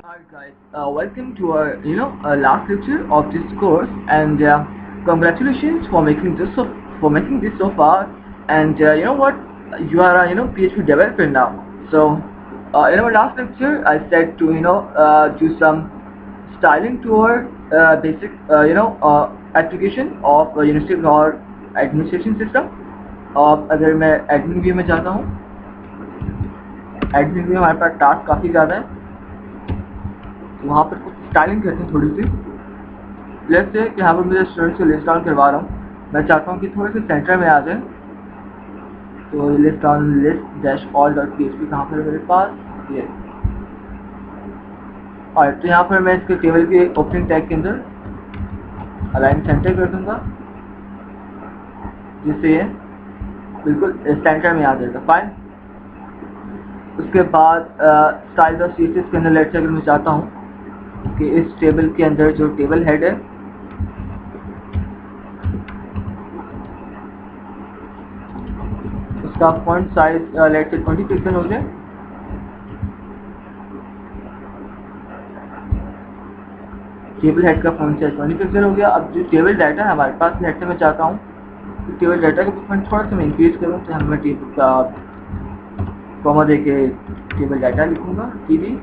Alright guys, welcome to our last lecture of this course, and congratulations for making this so far. And you know what, you are a PHP developer now. So in our last lecture, I said to do some styling to our basic application of Unity or administration system. अगर मैं admin view में जाता हूँ, admin view हमारे पास task काफ़ी ज़्यादा है, वहाँ पर कुछ स्टाइलिंग करते हैं थोड़ी सी। लेट्स से कि यहाँ पर मेरे स्टूडेंट्स को लिस्ट डाउन करवा रहा हूँ, मैं चाहता हूँ कि थोड़े से सेंटर में आ जाए। तो list down list dash all dot P H P कहाँ पर है मेरे पास, ये। और तो यहाँ पर मैं इसके टेबल के ओपनिंग टैग के अंदर अलाइन सेंटर कर दूँगा, जिससे ये बिल्कुल सेंटर में आ जाएगा। फाइन। उसके बाद स्टाइल ऑफ सीएसएस के अंदर लेट्स से अगर मैं चाहता हूँ कि इस टेबल के अंदर जो टेबल हेड है उसका font size let's say 20 pixel हो जाए। टेबल हेड का फॉन्ट साइज 20 पिक्सल हो गया। अब जो टेबल डाटा है हमारे पास, लेट्स से मैं चाहता हूँ कि टेबल डाटा का फॉन्ट थोड़ा सा मैं इंक्रीज करूँ, तो मैं टेबल का कॉमा दे के टेबल डाटा लिखूँगा, टीबी।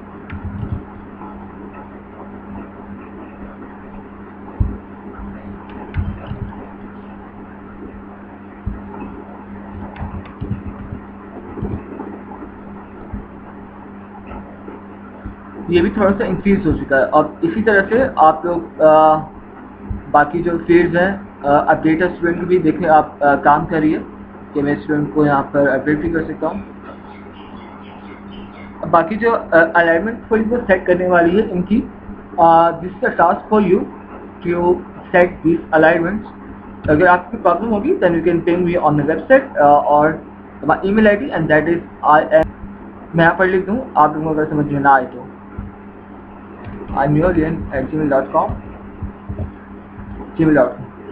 ये भी थोड़ा सा इंक्रीज हो चुका है। अब इसी तरह से आप लोग बाकी जो फील्ड्स हैं, अपडेट स्टूडेंट भी देखें, आप काम करिए कि मैं स्टूडेंट को यहाँ पर अपडेट भी कर सकता हूँ। बाकी जो अलाइनमेंट थोड़ी बहुत सेट करने वाली है इनकी, this is the task for you to set this alignments. अगर आपकी प्रॉब्लम होगी then you can ping me on the website और my email ID, and that is मैं यहाँ पर लिख दूँ, आप लोगों को अगर समझ में ना आए तो imyourlian@gmail.com।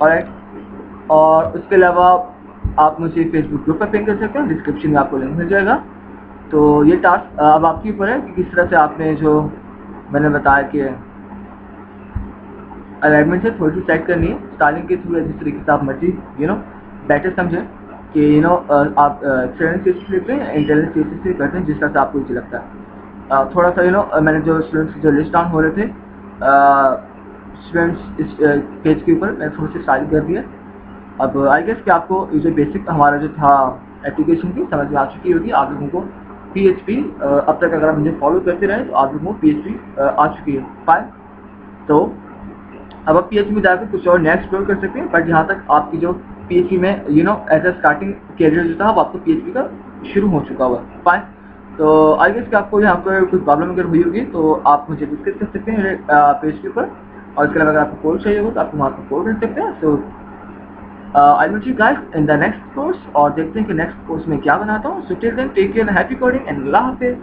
ऑलराइट। और उसके अलावा आप मुझे फेसबुक ग्रुप पर पिंग कर सकते हैं, डिस्क्रिप्शन में आपको लिंक मिल जाएगा। तो ये टास्क अब आपके ऊपर है कि किस तरह से आपने जो मैंने बताया कि अलाइनमेंट से थोड़ी सी सेट करनी है स्टाइलिंग के थ्रू, जिस तरीके से आप मर्जी बेटर समझें कि आप एक्सटर्नल केसेस लेते हैं, इंटरनल केसेस से करते हैं, जिस तरह से आपको मुझे लगता है। थोड़ा सा मैंने जो स्टूडेंट्स जो लिस्ट डाउन हो रहे थे स्टूडेंट्स इस पेज के ऊपर मैंने थोड़ी सी स्टाइल कर दिया। अब आई गेस कि आपको ये जो बेसिक हमारा जो था एप्लीकेशन की समझ में आ चुकी होगी। आप लोगों को PHP अब तक अगर आप मुझे फॉलो करते रहे तो आप लोगों को PHP आ चुकी है। फाइन। तो अब आप PHP में जाकर कुछ और नेक्स्ट एक्सप्लोर कर सकते हैं, बट यहाँ तक आपकी जो PHP में एज अ स्टार्टिंग कैरियर जो था वो आपको PHP का शुरू हो चुका हुआ। फाइन। तो आई गेस कि आपको यहाँ पर कुछ प्रॉब्लम अगर हुई होगी तो आप मुझे डिस्कस कर सकते हैं मेरे पेज के ऊपर, और इसके अलावा अगर आपको कोड चाहिए होगा तो आप वहाँ पर कोड कर सकते हैं। So I will see you guys in the next course, और देखते हैं कि नेक्स्ट कोर्स में क्या बनाता हूँ। So till then take care, happy coding and अल्लाह हाफिज़।